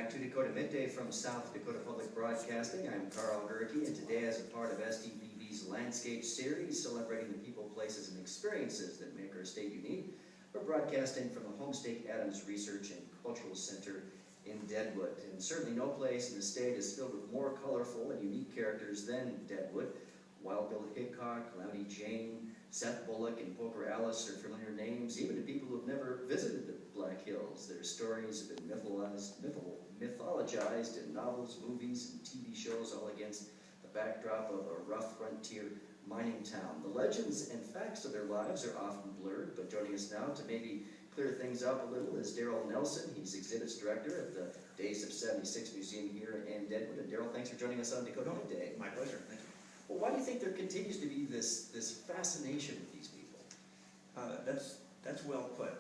back to Dakota Midday from South Dakota Public Broadcasting. I'm Karl Gehrke, and today, as a part of SDPB's Landscape Series, celebrating the people, places, and experiences that make our state unique, we're broadcasting from the Homestake Adams Research and Cultural Center in Deadwood. And certainly no place in the state is filled with more colorful and unique characters than Deadwood. Wild Bill Hickok, Calamity Jane, Seth Bullock, and Poker Alice are familiar names, even to people who have never visited the Black Hills. Their stories have been mythologized in novels, movies, and TV shows, all against the backdrop of a rough frontier mining town. The legends and facts of their lives are often blurred, but joining us now to maybe clear things up a little is Darrel Nelson. He's Exhibits Director at the Days of 76 Museum here in Deadwood. And Darrel, thanks for joining us on Dakota Midday. My pleasure, thank you. Well, why do you think there continues to be this fascination with these people? That's well put.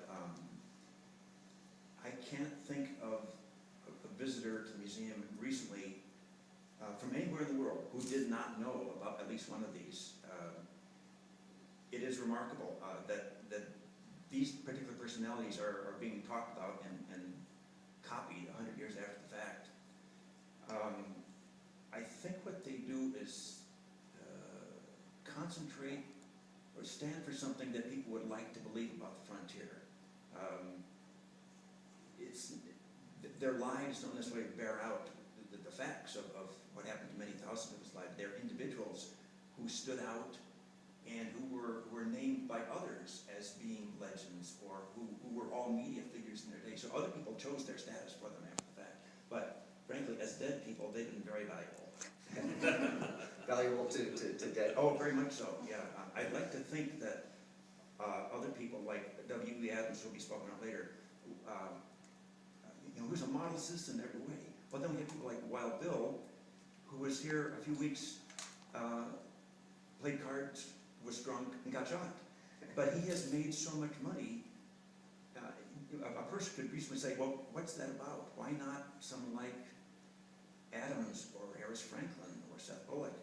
I can't think of a visitor to the museum recently from anywhere in the world who did not know about at least one of these. It is remarkable that these particular personalities are being talked about and copied 100 years after the fact. I think what they do is concentrate or stand for something that people would like to believe about the frontier. Their lives don't necessarily bear out the facts of what happened to many thousands of his lives. They're individuals who stood out and who were named by others as being legends, or who were all media figures in their day. So other people chose their status for them after the fact. But frankly, as dead people, they've been very valuable. Valuable to dead. Oh, very much so, yeah. I'd like to think that other people like W.E. Adams, who will be spoken of later, who's a model citizen in every way. But then we have people like Wild Bill, who was here a few weeks, played cards, was drunk, and got shot. But he has made so much money. A person could reasonably say, well, what's that about? Why not someone like Adams or Harris Franklin or Seth Bullock?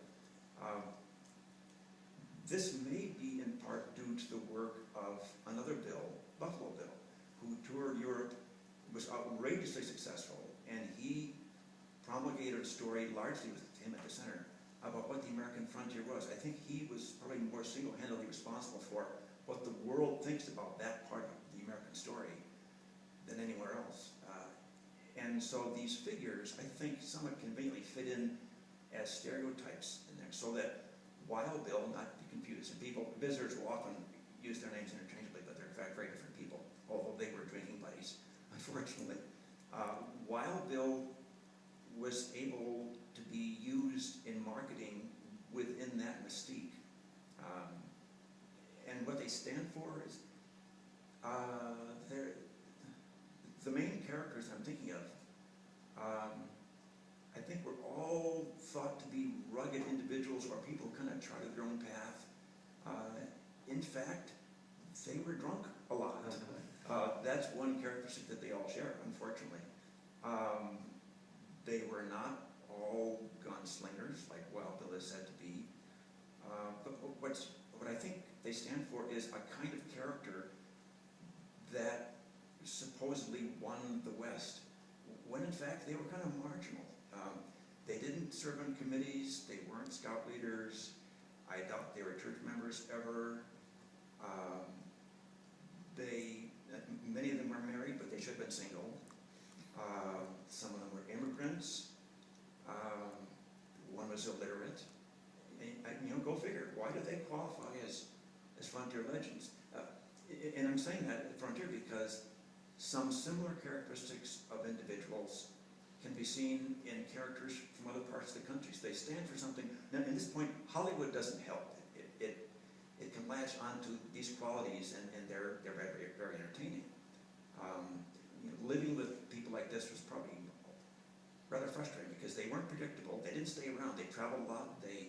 This may be in part due to the work of another Bill, Buffalo Bill, who toured Europe, was outrageously successful, and he promulgated a story, largely with him at the center, about what the American frontier was. I think he was probably more single-handedly responsible for what the world thinks about that part of the American story than anywhere else. And so these figures, I think, somewhat conveniently fit in as stereotypes in there, so that Wild Bill, not to be confused, and visitors will often use their names interchangeably, but they're in fact very different people, although they were drinking buddies, unfortunately. Wild Bill was able to be used in marketing within that mystique. And what they stand for is, the main characters I'm thinking of, I think were all thought to be rugged individuals or people who kind of charted their own path. In fact, they were drunk a lot. That's one characteristic that they all share, unfortunately. They were not all gunslingers, like Wild Bill is said to be. But what I think they stand for is a kind of character that supposedly won the West, when in fact they were kind of marginal. They didn't serve on committees, they weren't scout leaders, I doubt they were church members ever. Many of them were married, but they should have been single. Some of them were immigrants. One was illiterate. And, go figure, why do they qualify as frontier legends? And I'm saying that frontier because some similar characteristics of individuals can be seen in characters from other parts of the country. So they stand for something. Now, at this point, Hollywood doesn't help. It can latch onto these qualities, and they're very, very entertaining. Living with people like this was probably rather frustrating because they weren't predictable. They didn't stay around. They traveled a lot. They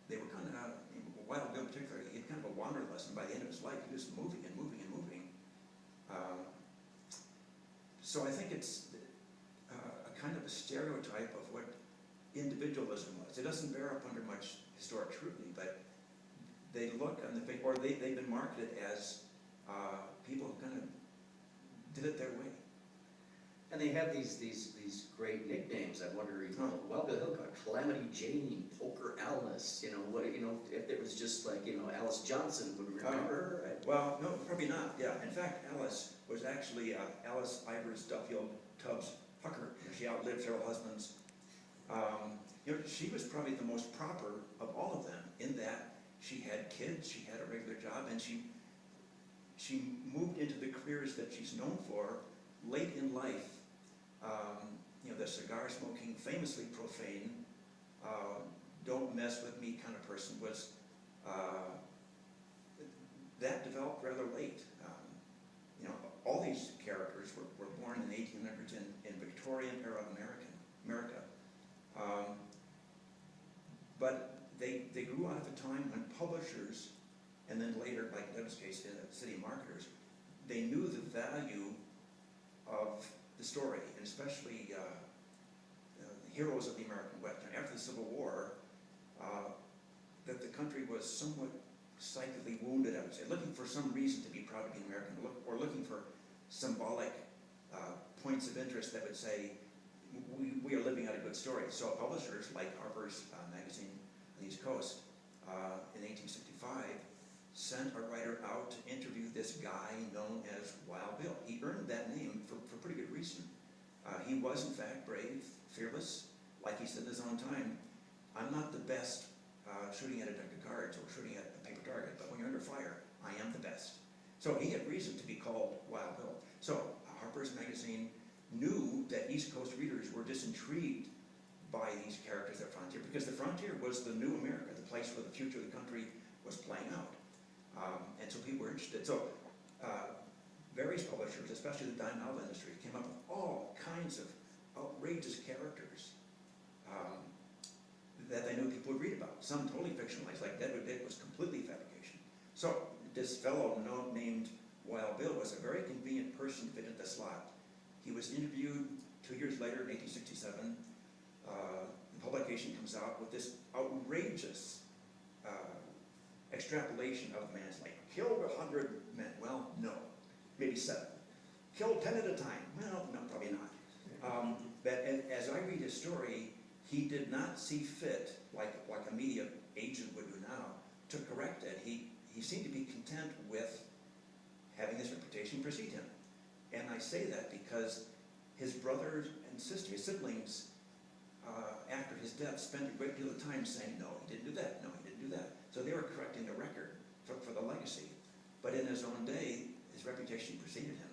were kind of, Wild Bill in particular, he had kind of a wanderlust, and by the end of his life, he was moving and moving and moving. So I think it's a kind of a stereotype of what individualism was. It doesn't bear up under much historic scrutiny, but they look on the face, or they've been marketed as people who kind of did it their way. And they have these great nicknames. I wonder, Wild Bill Hill got Calamity Jane, Poker Alice, if it was just like, Alice Johnson, would we remember her? Well, no, probably not, yeah. In fact, Alice was actually Alice Ivers Duffield Tubbs Hucker. She outlived several husbands. She was probably the most proper of all of them in that she had kids, she had a regular job, and she moved into the careers that she's known for late in life. The cigar smoking, famously profane, don't mess with me kind of person was, that developed rather late. All these characters were born in the 1800s in Victorian era America. But they grew out of a time when publishers, and then later, like in Deadwood's case, city marketers, they knew the value of the story, and especially the heroes of the American West. After the Civil War, that the country was somewhat psychically wounded, I would say, looking for some reason to be proud to be American, or looking for symbolic points of interest that would say, we are living out a good story. So publishers like Harper's Magazine on the East Coast in 1865 sent a writer out to interview this guy known as Wild Bill. He earned that name for pretty good reason. He was, in fact, brave, fearless. Like he said in his own time, I'm not the best shooting at a deck of cards or shooting at a paper target, but when you're under fire, I am the best. So he had reason to be called Wild Bill. So Harper's Magazine knew that East Coast readers were disintrigued by these characters at Frontier, because the Frontier was the new America, the place where the future of the country was playing out. And so people were interested. So various publishers, especially the dime novel industry, came up with all kinds of outrageous characters that they knew people would read about. Some totally fictionalized, like Deadwood was completely fabrication. So this fellow named Wild Bill was a very convenient person to fit into the slot. He was interviewed 2 years later in 1867. The publication comes out with this outrageous extrapolation of the man's life. Killed 100 men. Well, no. Maybe 7. Killed 10 at a time. Well, no, probably not. But as I read his story, he did not see fit, like a media agent would do now, to correct it. He seemed to be content with having this reputation precede him. And I say that because his brothers and sisters, his siblings, after his death, spent a great deal of time saying, no, he didn't do that, no, he didn't do that. So they were correcting the record for the legacy. But in his own day, his reputation preceded him.